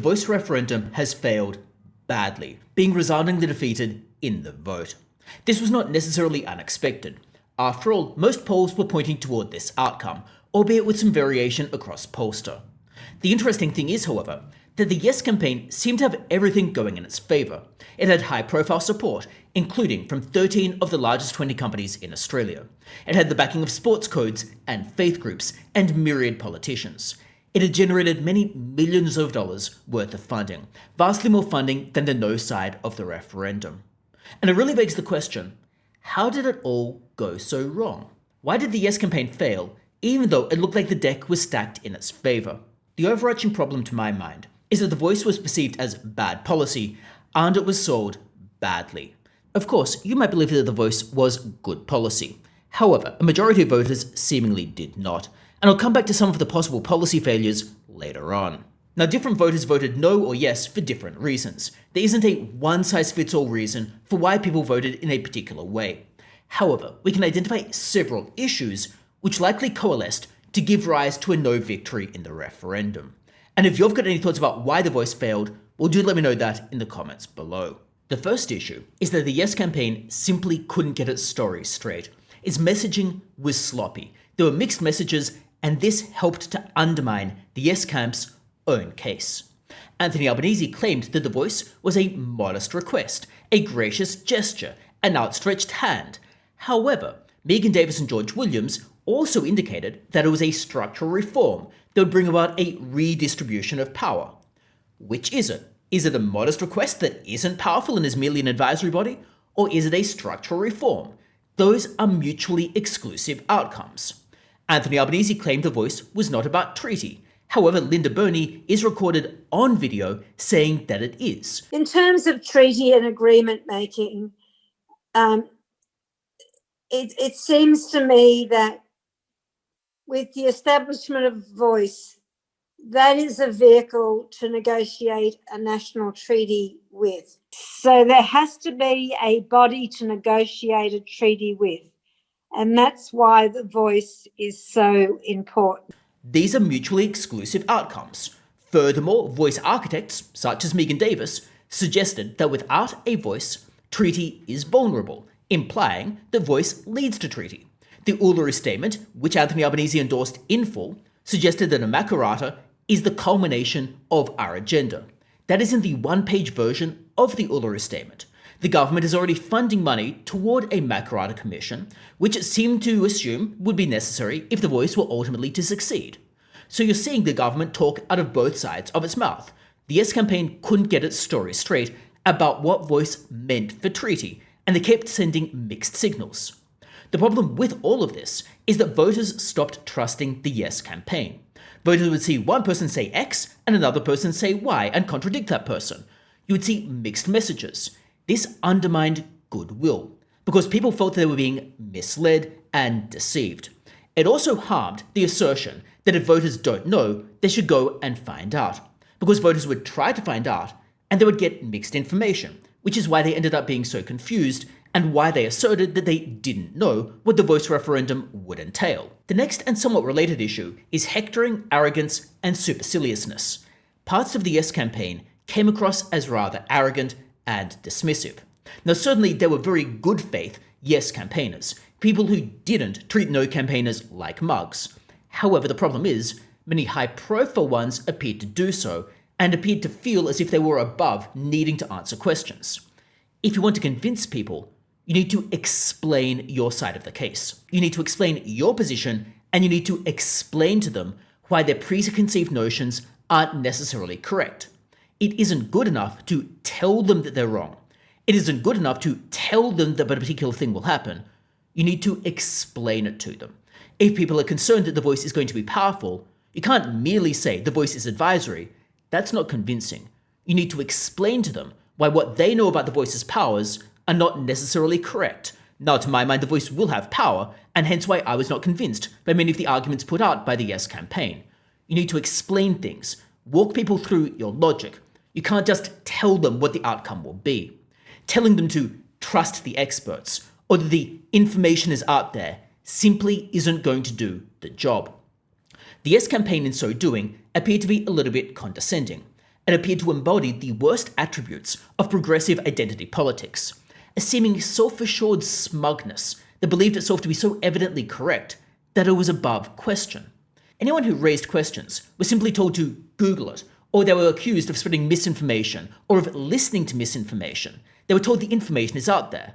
Voice referendum has failed badly, being resoundingly defeated in the vote. This was not necessarily unexpected. After all, most polls were pointing toward this outcome, albeit with some variation across pollster. The interesting thing is, however, that the Yes campaign seemed to have everything going in its favour. It had high-profile support, including from 13 of the largest 20 companies in Australia. It had the backing of sports codes and faith groups and myriad politicians. It had generated many millions of dollars worth of funding, vastly more funding than the no side of the referendum. And it really begs the question, how did it all go so wrong? Why did the Yes campaign fail, even though it looked like the deck was stacked in its favour? The overarching problem to my mind is that the Voice was perceived as bad policy, and it was sold badly. Of course, you might believe that the Voice was good policy. However, a majority of voters seemingly did not, and I'll come back to some of the possible policy failures later on. Now, different voters voted no or yes for different reasons. There isn't a one-size-fits-all reason for why people voted in a particular way. However, we can identify several issues which likely coalesced to give rise to a no victory in the referendum. And if you've got any thoughts about why the Voice failed, well, do let me know that in the comments below. The first issue is that the Yes campaign simply couldn't get its story straight. Its messaging was sloppy. There were mixed messages, and this helped to undermine the Yes camp's own case. Anthony Albanese claimed that the Voice was a modest request, a gracious gesture, an outstretched hand. However, Megan Davis and George Williams also indicated that it was a structural reform that would bring about a redistribution of power. Which is it? Is it a modest request that isn't powerful and is merely an advisory body? Or is it a structural reform? Those are mutually exclusive outcomes. Anthony Albanese claimed the Voice was not about treaty. However, Linda Burney is recorded on video saying that it is. In terms of treaty and agreement making, it seems to me that with the establishment of Voice, that is a vehicle to negotiate a national treaty with. So there has to be a body to negotiate a treaty with. And that's why the Voice is so important. These are mutually exclusive outcomes. Furthermore, voice architects, such as Megan Davis, suggested that without a voice, treaty is vulnerable, implying that voice leads to treaty. The Uluru Statement, which Anthony Albanese endorsed in full, suggested that a Makarrata is the culmination of our agenda. That is in the one-page version of the Uluru Statement. The government is already funding money toward a Makarrata Commission, which it seemed to assume would be necessary if the Voice were ultimately to succeed. So you're seeing the government talk out of both sides of its mouth. The Yes campaign couldn't get its story straight about what Voice meant for treaty, and they kept sending mixed signals. The problem with all of this is that voters stopped trusting the Yes campaign. Voters would see one person say X and another person say Y and contradict that person. You would see mixed messages. This undermined goodwill because people felt they were being misled and deceived. It also harmed the assertion that if voters don't know, they should go and find out, because voters would try to find out and they would get mixed information, which is why they ended up being so confused and why they asserted that they didn't know what the Voice referendum would entail. The next and somewhat related issue is hectoring, arrogance, and superciliousness. Parts of the Yes campaign came across as rather arrogant and dismissive. Now, certainly there were very good faith Yes campaigners, people who didn't treat No campaigners like mugs. However, the problem is, many high-profile ones appeared to do so, and appeared to feel as if they were above needing to answer questions. If you want to convince people, you need to explain your side of the case. You need to explain your position, and you need to explain to them why their preconceived notions aren't necessarily correct. It isn't good enough to tell them that they're wrong. It isn't good enough to tell them that a particular thing will happen. You need to explain it to them. If people are concerned that the Voice is going to be powerful, you can't merely say the Voice is advisory. That's not convincing. You need to explain to them why what they know about the Voice's powers are not necessarily correct. Now, to my mind, the Voice will have power, and hence why I was not convinced by many of the arguments put out by the Yes campaign. You need to explain things, walk people through your logic. You can't just tell them what the outcome will be. Telling them to trust the experts, or that the information is out there, simply isn't going to do the job. The Yes campaign in so doing appeared to be a little bit condescending. and appeared to embody the worst attributes of progressive identity politics, a seeming self-assured smugness that believed itself to be so evidently correct that it was above question. Anyone who raised questions was simply told to Google it, or they were accused of spreading misinformation or of listening to misinformation. They were told the information is out there.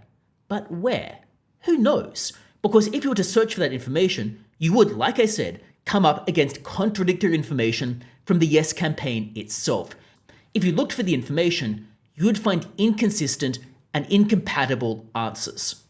But where? Who knows? Because if you were to search for that information, you would, like I said, come up against contradictory information from the Yes campaign itself. If you looked for the information, you would find inconsistent and incompatible answers.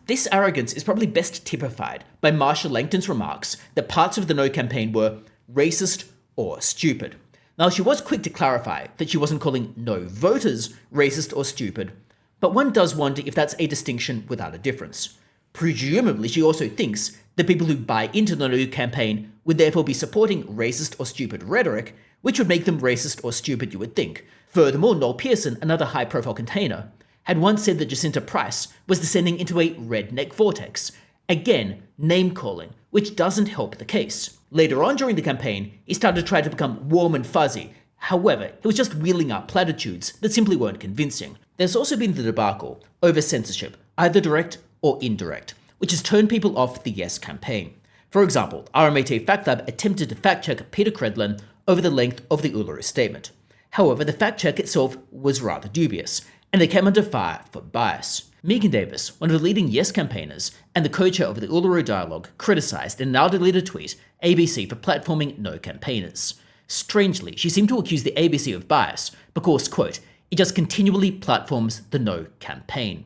This arrogance is probably best typified by Marsha Langton's remarks that parts of the No campaign were racist or stupid. Now, she was quick to clarify that she wasn't calling No voters racist or stupid, but one does wonder if that's a distinction without a difference. Presumably, she also thinks that people who buy into the No campaign would therefore be supporting racist or stupid rhetoric, which would make them racist or stupid, you would think. Furthermore, Noel Pearson, another high-profile campaigner, had once said that Jacinta Price was descending into a redneck vortex. Again, name-calling, which doesn't help the case. Later on during the campaign, he started to try to become warm and fuzzy. However, he was just wheeling out platitudes that simply weren't convincing. There's also been the debacle over censorship, either direct or indirect, which has turned people off the Yes campaign. For example, RMAT Fact Lab attempted to fact-check Peter Credlin over the length of the Uluru Statement. However, the fact-check itself was rather dubious, and they came under fire for bias. Megan Davis, one of the leading Yes campaigners and the co-chair of the Uluru Dialogue, criticised in an now-deleted tweet ABC for platforming No campaigners. Strangely, she seemed to accuse the ABC of bias because, quote, it just continually platforms the No campaign,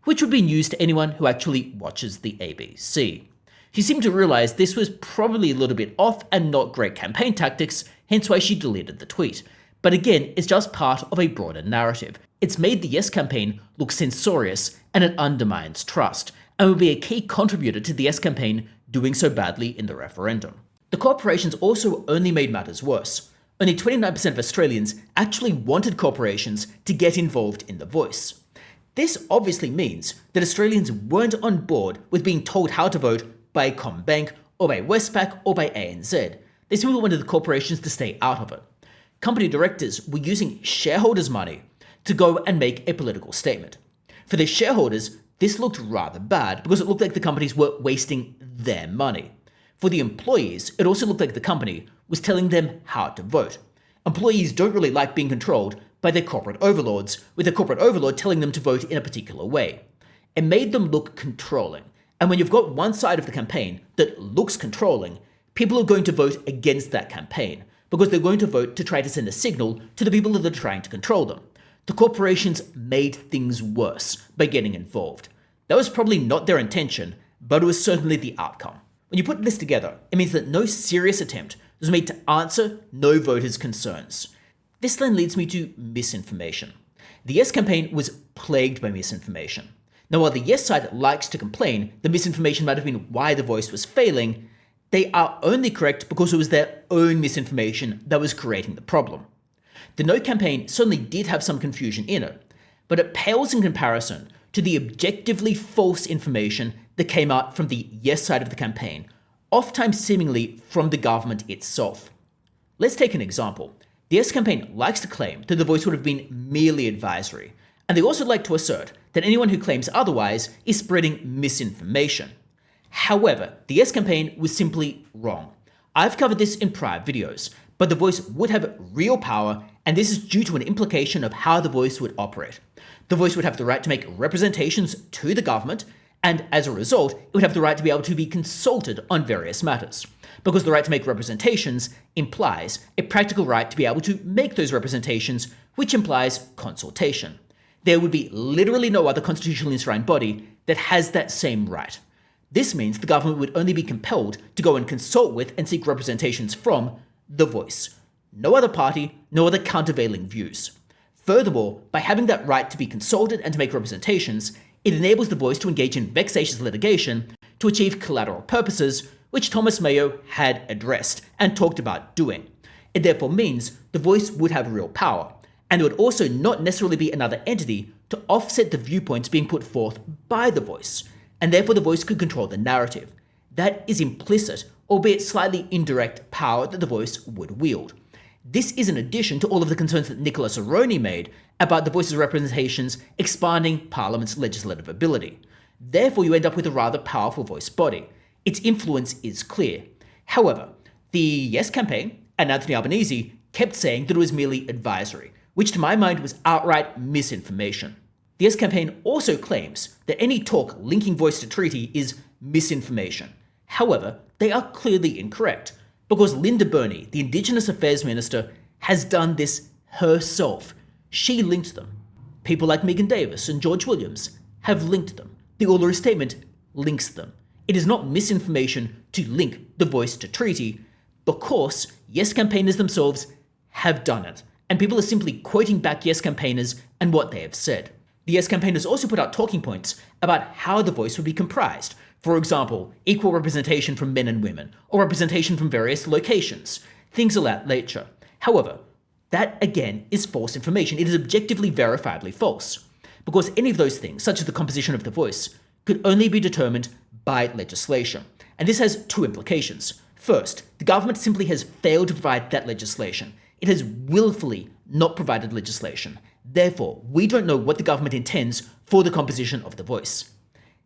which would be news to anyone who actually watches the ABC. She seemed to realise this was probably a little bit off and not great campaign tactics, hence why she deleted the tweet. But again, it's just part of a broader narrative. It's made the Yes campaign look censorious, and it undermines trust, and will be a key contributor to the Yes campaign doing so badly in the referendum. The corporations also only made matters worse. Only 29% of Australians actually wanted corporations to get involved in The Voice. This obviously means that Australians weren't on board with being told how to vote by CommBank or by Westpac or by ANZ. They simply wanted the corporations to stay out of it. Company directors were using shareholders' money to go and make a political statement. For the shareholders, this looked rather bad because it looked like the companies were wasting their money. For the employees, it also looked like the company was telling them how to vote. Employees don't really like being controlled by their corporate overlords, with their corporate overlord telling them to vote in a particular way. It made them look controlling. And when you've got one side of the campaign that looks controlling, people are going to vote against that campaign because they're going to vote to try to send a signal to the people that are trying to control them. The corporations made things worse by getting involved. That was probably not their intention, but it was certainly the outcome. When you put this together, it means that no serious attempt was made to answer No voters' concerns. This then leads me to misinformation. The Yes campaign was plagued by misinformation. Now, while the Yes side likes to complain that misinformation might have been why The Voice was failing, they are only correct because it was their own misinformation that was creating the problem. The No campaign certainly did have some confusion in it, but it pales in comparison to the objectively false information that came out from the Yes side of the campaign, oftentimes seemingly from the government itself. Let's take an example. The Yes campaign likes to claim that The Voice would have been merely advisory, and they also like to assert that anyone who claims otherwise is spreading misinformation. However, the Yes campaign was simply wrong. I've covered this in prior videos, but The Voice would have real power, and this is due to an implication of how The Voice would operate. The Voice would have the right to make representations to the government, and as a result, it would have the right to be able to be consulted on various matters. Because the right to make representations implies a practical right to be able to make those representations, which implies consultation. There would be literally no other constitutionally enshrined body that has that same right. This means the government would only be compelled to go and consult with and seek representations from The Voice. No other party, no other countervailing views. Furthermore, by having that right to be consulted and to make representations, it enables The Voice to engage in vexatious litigation to achieve collateral purposes, which Thomas Mayo had addressed and talked about doing. It therefore means The Voice would have real power, and it would also not necessarily be another entity to offset the viewpoints being put forth by The Voice, and therefore The Voice could control the narrative. That is implicit, albeit slightly indirect, power that The Voice would wield. This is in addition to all of the concerns that Nicholas Aroni made about the Voice's representations expanding Parliament's legislative ability. Therefore, you end up with a rather powerful voice body. Its influence is clear. However, the Yes campaign and Anthony Albanese kept saying that it was merely advisory, which to my mind was outright misinformation. The Yes campaign also claims that any talk linking voice to treaty is misinformation. However, they are clearly incorrect, because Linda Burney, the Indigenous Affairs Minister, has done this herself. She linked them. People like Megan Davis and George Williams have linked them. The Uluru Statement links them. It is not misinformation to link the voice to treaty, because Yes campaigners themselves have done it, and people are simply quoting back Yes campaigners and what they have said. The Yes campaigners also put out talking points about how the voice would be comprised. For example, equal representation from men and women, or representation from various locations, things of that nature. However, that again is false information. It is objectively verifiably false, because any of those things, such as the composition of the voice, could only be determined by legislation. And this has two implications. First, the government simply has failed to provide that legislation. It has willfully not provided legislation. Therefore, we don't know what the government intends for the composition of the voice.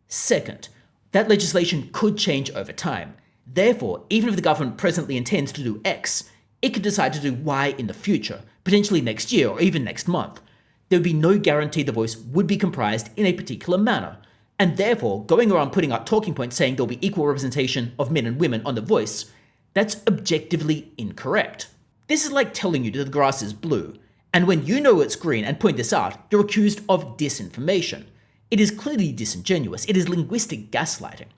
Second, that legislation could change over time. Therefore, even if the government presently intends to do X, it could decide to do Y in the future, potentially next year or even next month. There would be no guarantee the voice would be comprised in a particular manner. And therefore, going around putting out talking points saying there'll be equal representation of men and women on the voice, that's objectively incorrect. This is like telling you that the grass is blue, and when you know it's green and point this out, you're accused of disinformation. It is clearly disingenuous. It is linguistic gaslighting.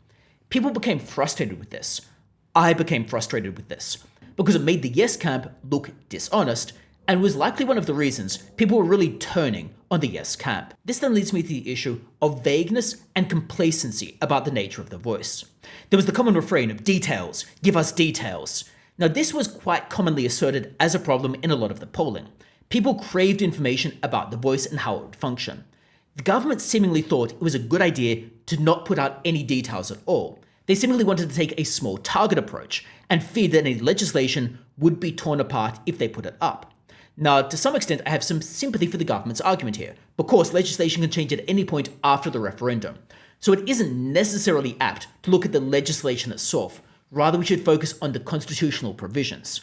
People became frustrated with this. I became frustrated with this, because it made the Yes camp look dishonest, and was likely one of the reasons people were really turning on the Yes camp. This then leads me to the issue of vagueness and complacency about the nature of the voice. There was the common refrain of details, give us details. Now, this was quite commonly asserted as a problem in a lot of the polling. People craved information about the voice and how it would function. The government seemingly thought it was a good idea to not put out any details at all. They seemingly wanted to take a small target approach and feared that any legislation would be torn apart if they put it up. Now, to some extent, I have some sympathy for the government's argument here. Of course, legislation can change at any point after the referendum, so it isn't necessarily apt to look at the legislation itself. Rather, we should focus on the constitutional provisions.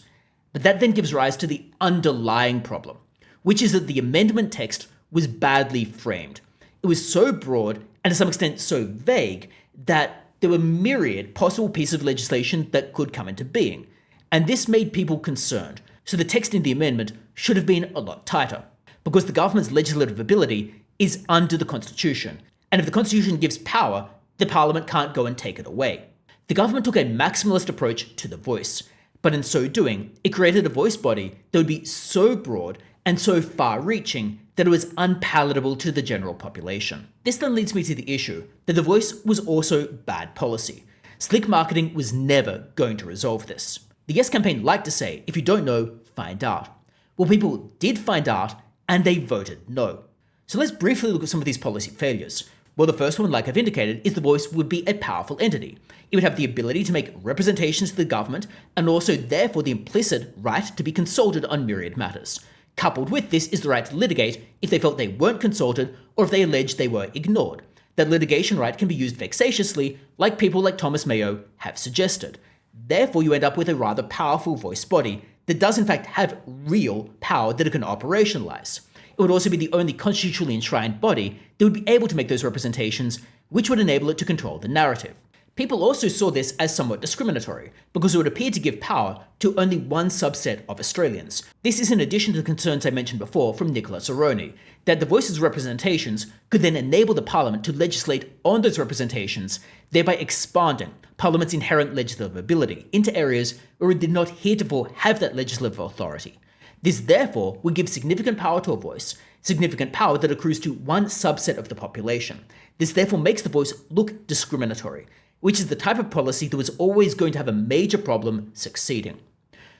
But that then gives rise to the underlying problem, which is that the amendment text was badly framed. It was so broad and to some extent so vague that there were myriad possible pieces of legislation that could come into being, and this made people concerned. So the text in the amendment should have been a lot tighter, because the government's legislative ability is under the Constitution, and if the Constitution gives power, the Parliament can't go and take it away. The government took a maximalist approach to the voice, but in so doing, it created a voice body that would be so broad and so far-reaching that it was unpalatable to the general population. This then leads me to the issue that the voice was also bad policy. Slick marketing was never going to resolve this. The Yes campaign liked to say, if you don't know, find out. Well, people did find out, and they voted no. So let's briefly look at some of these policy failures. Well, the first one, like I've indicated, is the voice would be a powerful entity. It would have the ability to make representations to the government, and also therefore the implicit right to be consulted on myriad matters. Coupled with this is the right to litigate if they felt they weren't consulted or if they alleged they were ignored. That litigation right can be used vexatiously, like people like Thomas Mayo have suggested. Therefore, you end up with a rather powerful voice body that does in fact have real power that it can operationalize. It would also be the only constitutionally enshrined body that would be able to make those representations, which would enable it to control the narrative. People also saw this as somewhat discriminatory, because it would appear to give power to only one subset of Australians. This is in addition to the concerns I mentioned before from Nicholas Aroni, that the Voice's representations could then enable the Parliament to legislate on those representations, thereby expanding Parliament's inherent legislative ability into areas where it did not heretofore have that legislative authority. This therefore would give significant power to a voice, significant power that accrues to one subset of the population. This therefore makes the voice look discriminatory, which is the type of policy that was always going to have a major problem succeeding.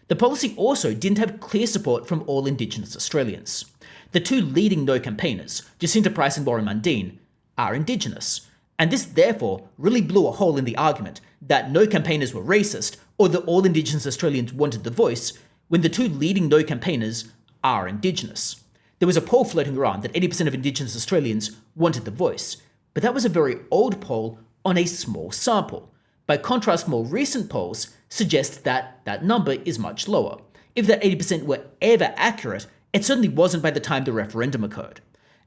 The policy also didn't have clear support from all Indigenous Australians. The two leading no campaigners, Jacinta Price and Warren Mundine, are Indigenous, and this therefore really blew a hole in the argument that no campaigners were racist or that all Indigenous Australians wanted the voice, when the two leading no campaigners are Indigenous. There was a poll floating around that 80% of Indigenous Australians wanted the voice, but that was a very old poll on a small sample. By contrast, more recent polls suggest that that number is much lower. If that 80% were ever accurate, it certainly wasn't by the time the referendum occurred.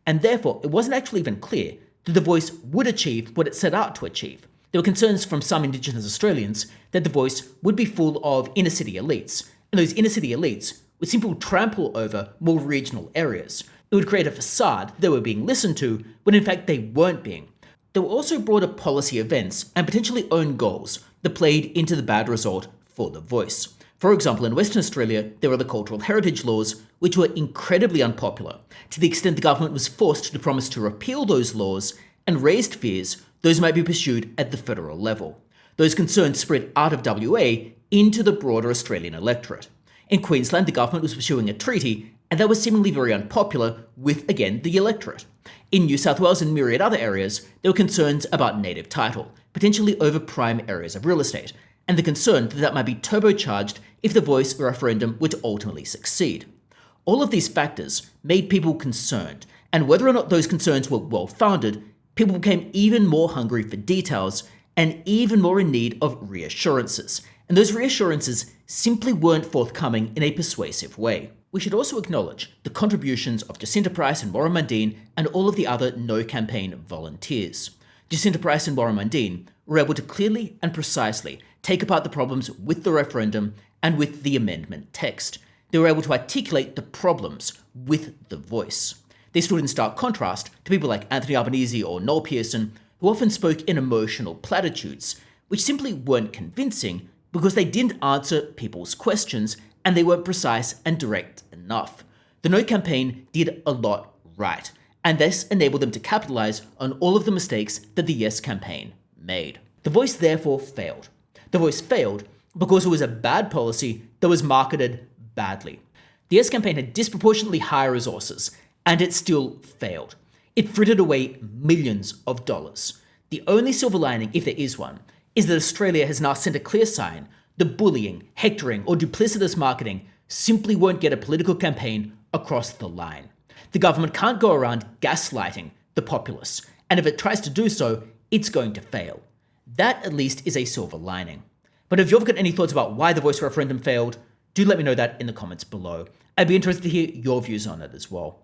And therefore, it wasn't actually even clear that the voice would achieve what it set out to achieve. There were concerns from some Indigenous Australians that the voice would be full of inner city elites, and those inner city elites would simply trample over more regional areas. It would create a facade that they were being listened to when in fact they weren't being. There were also broader policy events and potentially own goals that played into the bad result for the voice. For example, in Western Australia, there were the cultural heritage laws, which were incredibly unpopular, to the extent the government was forced to promise to repeal those laws and raised fears those might be pursued at the federal level. Those concerns spread out of WA into the broader Australian electorate. In Queensland, the government was pursuing a treaty, and that was seemingly very unpopular with, again, the electorate. In New South Wales and myriad other areas, there were concerns about native title, potentially over prime areas of real estate, and the concern that that might be turbocharged if the voice referendum were to ultimately succeed. All of these factors made people concerned, and whether or not those concerns were well-founded, people became even more hungry for details and even more in need of reassurances. And those reassurances simply weren't forthcoming in a persuasive way. We should also acknowledge the contributions of Jacinta Price and Warren Mundine and all of the other no-campaign volunteers. Jacinta Price and Warren Mundine were able to clearly and precisely take apart the problems with the referendum and with the amendment text. They were able to articulate the problems with the voice. They stood in stark contrast to people like Anthony Albanese or Noel Pearson, who often spoke in emotional platitudes, which simply weren't convincing because they didn't answer people's questions and they weren't precise and direct enough. The No campaign did a lot right, and this enabled them to capitalize on all of the mistakes that the Yes campaign made. The voice therefore failed. The voice failed because it was a bad policy that was marketed badly. The Yes campaign had disproportionately high resources, and it still failed. It frittered away millions of dollars. The only silver lining, if there is one, is that Australia has now sent a clear sign that bullying, hectoring, or duplicitous marketing simply won't get a political campaign across the line. The government can't go around gaslighting the populace, and if it tries to do so, it's going to fail. That, at least, is a silver lining. But if you've got any thoughts about why the voice referendum failed, do let me know that in the comments below. I'd be interested to hear your views on it as well.